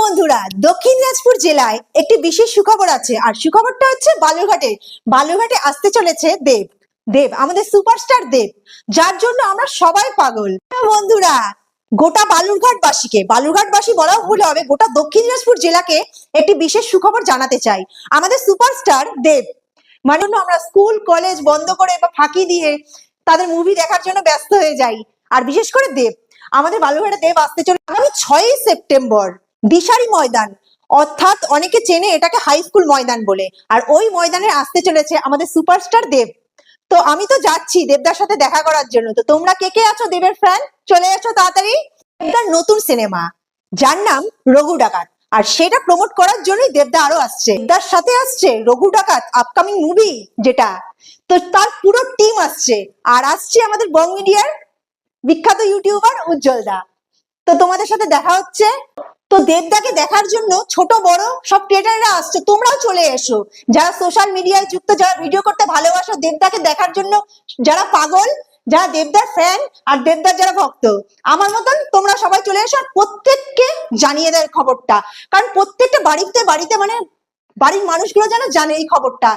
বন্ধুরা, দক্ষিণ দিনাজপুর জেলায় একটি বিশেষ সুখবর আছে। আর সুখবরটা হচ্ছে বালুরঘাটে আসতে চলেছে দেব। আমাদের সুপারস্টার দেব, যার জন্য আমরা সবাই পাগল। বন্ধুরা, গোটা বালুরঘাটবাসী বলা ভুল হবে, গোটা দক্ষিণ দিনাজপুর জেলাকে একটি বিশেষ সুখবর জানাতে চাই। আমাদের সুপারস্টার দেব মানে আমরা স্কুল কলেজ বন্ধ করে বা ফাঁকি দিয়ে তাদের মুভি দেখার জন্য ব্যস্ত হয়ে যাই। আর বিশেষ করে আমাদের বালুরঘাটে দেব আসতে চলে আগামী 6ই সেপ্টেম্বর দিশারি ময়দান, অর্থাৎ অনেকে চেনে এটাকে হাই স্কুল ময়দান বলে। আর ওই ময়দানে আসতে চলেছে আমাদের সুপারস্টার দেব। তো আমি তো যাচ্ছি দেবদার সাথে দেখা করার জন্য। তো তোমরা কে কে আছো দেবের ফ্যান, চলে এসো তাড়াতাড়ি। দেবদার নতুন সিনেমা যার নাম রঘু ডাকাত, আর সেটা প্রমোট করার জন্যই দেবদা আরো আসছে। দেবদার সাথে আসছে রঘু ডাকাত আপকামিং মুভি যেটা, তো তার পুরো টিম আসছে। আর আসছে আমাদের বং মিডিয়ার বিখ্যাত ইউটিউবার উজ্জ্বল দা। তো তোমাদের সাথে দেখা হচ্ছে। তো দেবদাকে দেখার জন্য ছোট বড় সব ক্রিয়েটাররা আসছে, তোমরাও চলে এসো। যারা সোশ্যাল মিডিয়ায় যুক্ত, যারা ভিডিও করতে ভালোবাসো, দেবদাকে দেখার জন্য যারা পাগল, যারা দেবদার ফ্যান আর দেবদার যারা ভক্ত, আমার মতন তোমরা সবাই চলে এসো। আর প্রত্যেককে জানিয়ে দেয় খবরটা, কারণ প্রত্যেকটা বাড়িতে মানে বাড়ির মানুষগুলো যেন জানে এই খবরটা।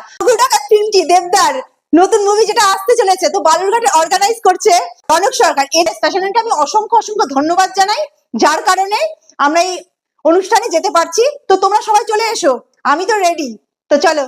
ফিল্মটি দেবদার নতুন মুভি যেটা আসতে চলেছে, তো বালুরঘাটে অর্গানাইজ করছে রনক সরকার। এর স্পেশালিটি আমি অসংখ্য ধন্যবাদ জানাই, যার কারণে আমরা এই অনুষ্ঠানে যেতে পারছি। তো তোমরা সবাই চলে এসো, আমি তো রেডি। তো চলো।